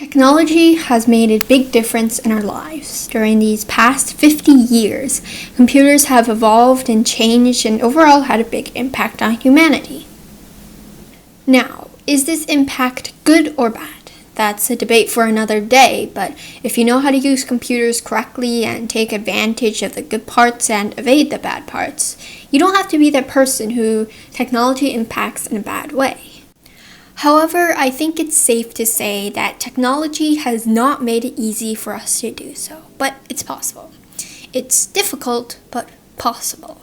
Technology has made a big difference in our lives. During these past 50 years, computers have evolved and changed and overall had a big impact on humanity. Now, is this impact good or bad? That's a debate for another day, but if you know how to use computers correctly and take advantage of the good parts and evade the bad parts, you don't have to be the person who technology impacts in a bad way. However, I think it's safe to say that technology has not made it easy for us to do so, but it's possible. It's difficult, but possible.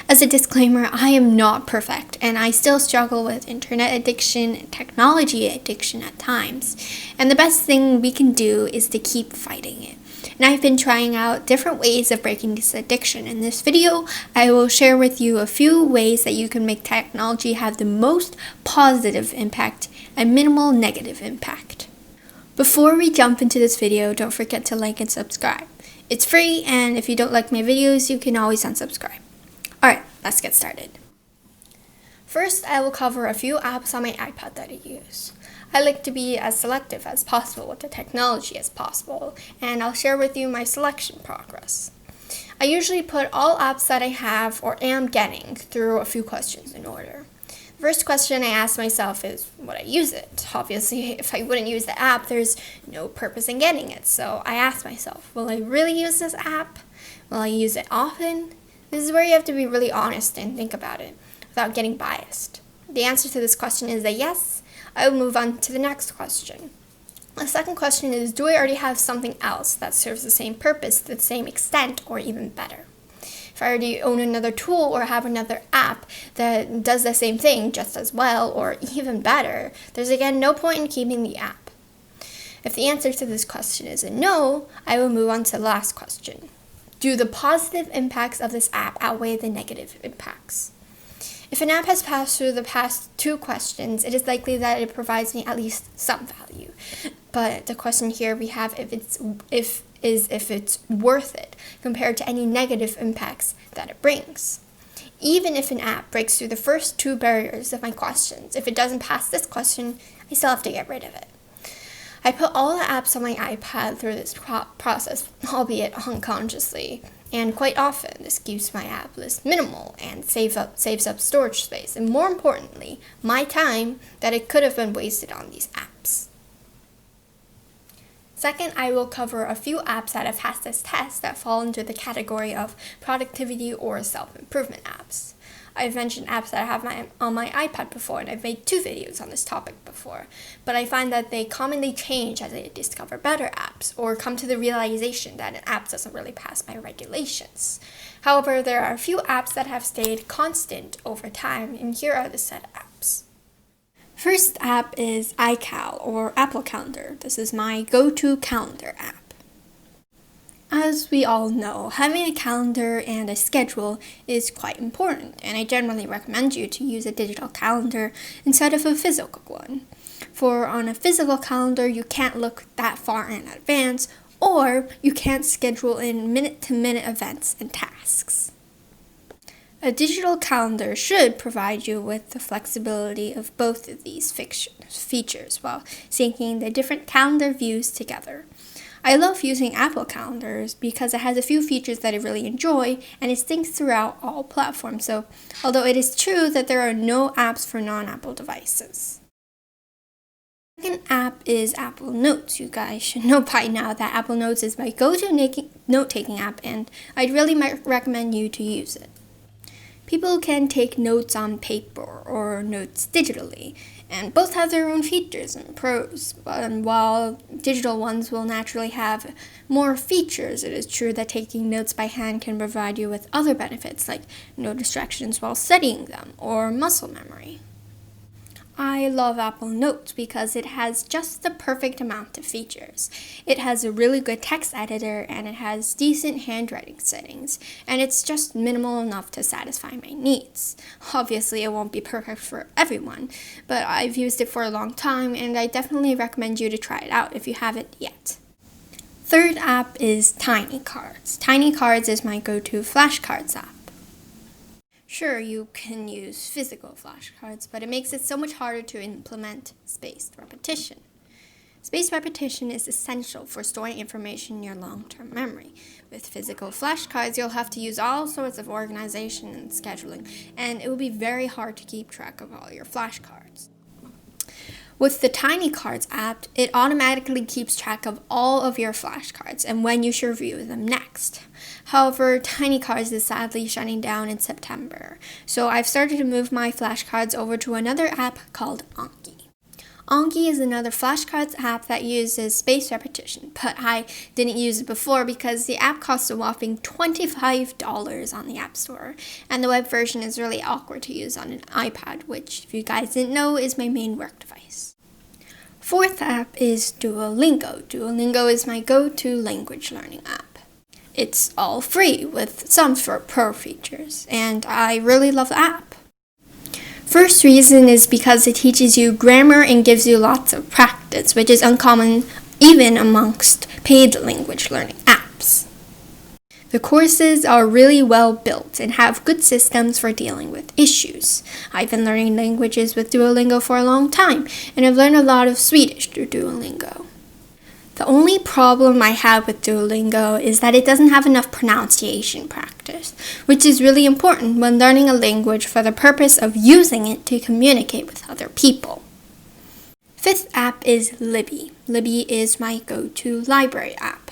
As a disclaimer, I am not perfect, and I still struggle with internet addiction and technology addiction at times. And the best thing we can do is to keep fighting it. And I've been trying out different ways of breaking this addiction. In this video, I will share with you a few ways that you can make technology have the most positive impact and minimal negative impact. Before we jump into this video, don't forget to like and subscribe. It's free, and if you don't like my videos, you can always unsubscribe. Alright, let's get started. First, I will cover a few apps on my iPad that I use. I like to be as selective as possible with the technology as possible, and I'll share with you my selection progress. I usually put all apps that I have or am getting through a few questions in order. The first question I ask myself is, would I use it? Obviously, if I wouldn't use the app, there's no purpose in getting it. So I ask myself, will I really use this app? Will I use it often? This is where you have to be really honest and think about it without getting biased. The answer to this question is that yes. I will move on to the next question. The second question is, do I already have something else that serves the same purpose to the same extent or even better? If I already own another tool or have another app that does the same thing just as well or even better, there's again no point in keeping the app. If the answer to this question is a no, I will move on to the last question. Do the positive impacts of this app outweigh the negative impacts? If an app has passed through the past two questions, it is likely that it provides me at least some value. But the question here we have if it's worth it compared to any negative impacts that it brings. Even if an app breaks through the first two barriers of my questions, if it doesn't pass this question, I still have to get rid of it. I put all the apps on my iPad through this process, albeit unconsciously, and quite often this keeps my app list minimal and saves up storage space, and more importantly, my time that it could have been wasted on these apps. Second, I will cover a few apps that have passed this test that fall into the category of productivity or self-improvement apps. I've mentioned apps that I have on my iPad before, and I've made 2 videos on this topic before, but I find that they commonly change as I discover better apps or come to the realization that an app doesn't really pass my regulations. However, there are a few apps that have stayed constant over time, and here are the set of apps. First app is iCal or Apple Calendar. This is my go-to calendar app. As we all know, having a calendar and a schedule is quite important, and I generally recommend you to use a digital calendar instead of a physical one. For on a physical calendar, you can't look that far in advance, or you can't schedule in minute-to-minute events and tasks. A digital calendar should provide you with the flexibility of both of these features while syncing the different calendar views together. I love using Apple calendars because it has a few features that I really enjoy, and it syncs throughout all platforms, so although it is true that there are no apps for non-Apple devices. The second app is Apple Notes. You guys should know by now that Apple Notes is my go-to note-taking app, and I'd really recommend you to use it. People can take notes on paper or notes digitally, and both have their own features and pros. And while digital ones will naturally have more features, it is true that taking notes by hand can provide you with other benefits like no distractions while studying them or muscle memory. I love Apple Notes because it has just the perfect amount of features. It has a really good text editor, and it has decent handwriting settings, and it's just minimal enough to satisfy my needs. Obviously, it won't be perfect for everyone, but I've used it for a long time, and I definitely recommend you to try it out if you haven't yet. Third app is Tiny Cards. Tiny Cards is my go-to flashcards app. Sure, you can use physical flashcards, but it makes it so much harder to implement spaced repetition. Spaced repetition is essential for storing information in your long-term memory. With physical flashcards, you'll have to use all sorts of organization and scheduling, and it will be very hard to keep track of all your flashcards. With the Tiny Cards app, it automatically keeps track of all of your flashcards and when you should review them next. However, Tiny Cards is sadly shutting down in September, so I've started to move my flashcards over to another app called Anki. Anki is another flashcards app that uses spaced repetition, but I didn't use it before because the app costs a whopping $25 on the App Store, and the web version is really awkward to use on an iPad, which, if you guys didn't know, is my main work device. Fourth app is Duolingo. Duolingo is my go-to language learning app. It's all free with some pro features, and I really love the app. First reason is because it teaches you grammar and gives you lots of practice, which is uncommon even amongst paid language learning apps. The courses are really well built and have good systems for dealing with issues. I've been learning languages with Duolingo for a long time, and I've learned a lot of Swedish through Duolingo. The only problem I have with Duolingo is that it doesn't have enough pronunciation practice, which is really important when learning a language for the purpose of using it to communicate with other people. Fifth app is Libby. Libby is my go-to library app.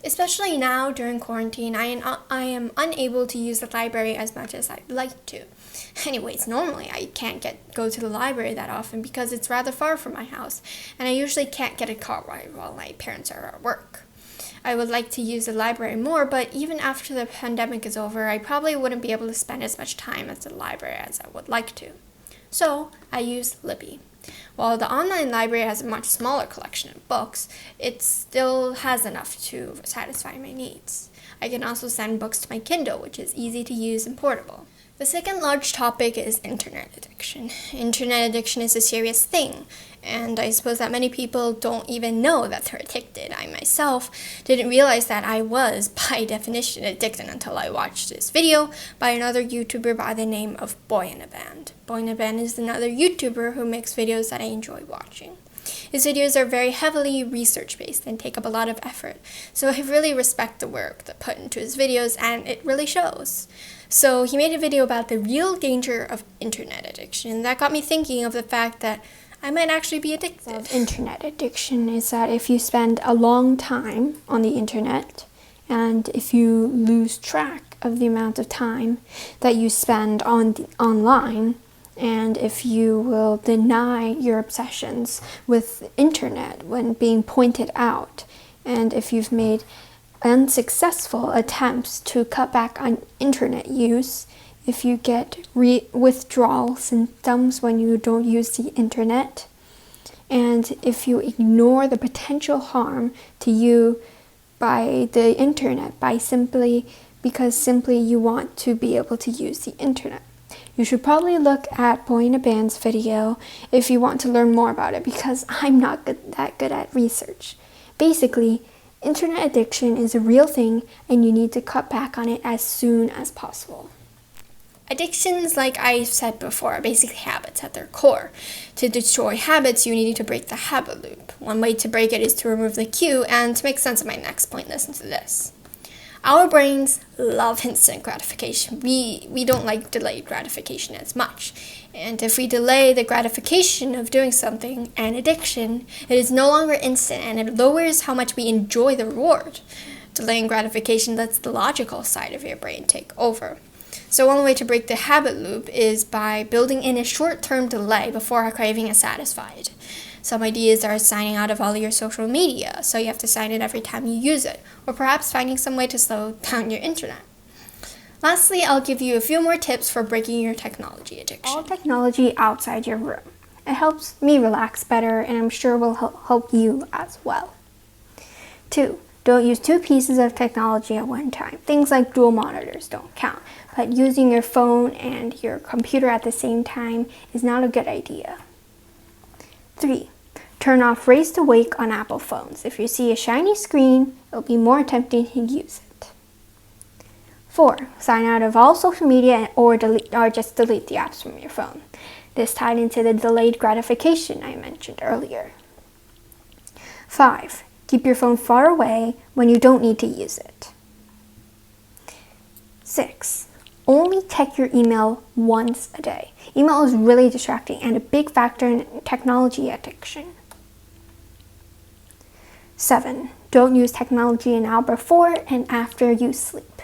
Especially now during quarantine, I am unable to use the library as much as I'd like to. Anyways, normally I can't go to the library that often because it's rather far from my house, and I usually can't get a car ride while my parents are at work. I would like to use the library more, but even after the pandemic is over, I probably wouldn't be able to spend as much time at the library as I would like to. So I use Libby. While the online library has a much smaller collection of books, it still has enough to satisfy my needs. I can also send books to my Kindle, which is easy to use and portable. The second large topic is internet addiction. Internet addiction is a serious thing, and I suppose that many people don't even know that they're addicted. I myself didn't realize that I was, by definition, addicted until I watched this video by another YouTuber by the name of Boy in a Band. Boy in a Band is another YouTuber who makes videos that I enjoy watching. His videos are very heavily research-based and take up a lot of effort, so I really respect the work that put into his videos, and it really shows. So he made a video about the real danger of internet addiction, and that got me thinking of the fact that I might actually be addicted. Internet addiction is that if you spend a long time on the internet, and if you lose track of the amount of time that you spend online, and if you will deny your obsessions with internet when being pointed out, and if you've made unsuccessful attempts to cut back on internet use, if you get withdrawal symptoms when you don't use the internet, and if you ignore the potential harm to you by the internet because simply you want to be able to use the internet. You should probably look at Boy in a Band's video if you want to learn more about it, because I'm not that good at research. Basically, internet addiction is a real thing, and you need to cut back on it as soon as possible. Addictions, like I said before, are basically habits at their core. To destroy habits, you need to break the habit loop. One way to break it is to remove the cue, and to make sense of my next point, listen to this. Our brains love instant gratification. We don't like delayed gratification as much. And if we delay the gratification of doing something, an addiction, it is no longer instant, and it lowers how much we enjoy the reward. Delaying gratification lets the logical side of your brain take over. So one way to break the habit loop is by building in a short-term delay before our craving is satisfied. Some ideas are signing out of all your social media, so you have to sign in every time you use it, or perhaps finding some way to slow down your internet. Lastly, I'll give you a few more tips for breaking your technology addiction. All technology outside your room. It helps me relax better, and I'm sure will help you as well. 2. Don't use 2 pieces of technology at one time. Things like dual monitors don't count, but using your phone and your computer at the same time is not a good idea. 3. Turn off Raise to Wake on Apple phones. If you see a shiny screen, it'll be more tempting to use it. 4. Sign out of all social media or just delete the apps from your phone. This tied into the delayed gratification I mentioned earlier. 5. Keep your phone far away when you don't need to use it. 6. Only check your email once a day. Email is really distracting and a big factor in technology addiction. 7. Don't use technology an hour before and after you sleep.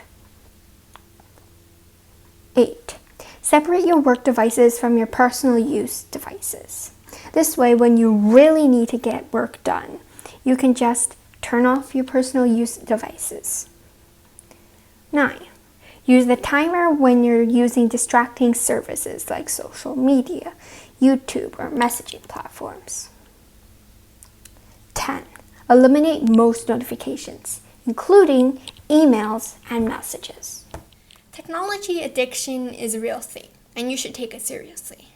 8. Separate your work devices from your personal use devices. This way, when you really need to get work done, you can just turn off your personal use devices. 9. Use the timer when you're using distracting services like social media, YouTube, or messaging platforms. 10. Eliminate most notifications, including emails and messages. Technology addiction is a real thing, and you should take it seriously.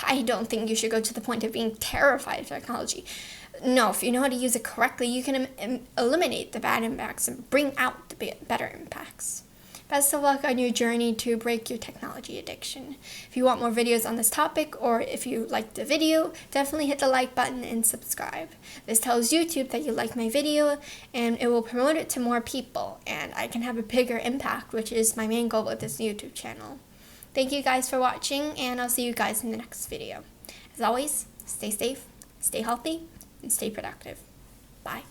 I don't think you should go to the point of being terrified of technology. No, if you know how to use it correctly, you can eliminate the bad impacts and bring out the better impacts. Best of luck on your journey to break your technology addiction. If you want more videos on this topic, or if you liked the video, definitely hit the like button and subscribe. This tells YouTube that you like my video, and it will promote it to more people, and I can have a bigger impact, which is my main goal with this YouTube channel. Thank you guys for watching, and I'll see you guys in the next video. As always, stay safe, stay healthy, and stay productive. Bye.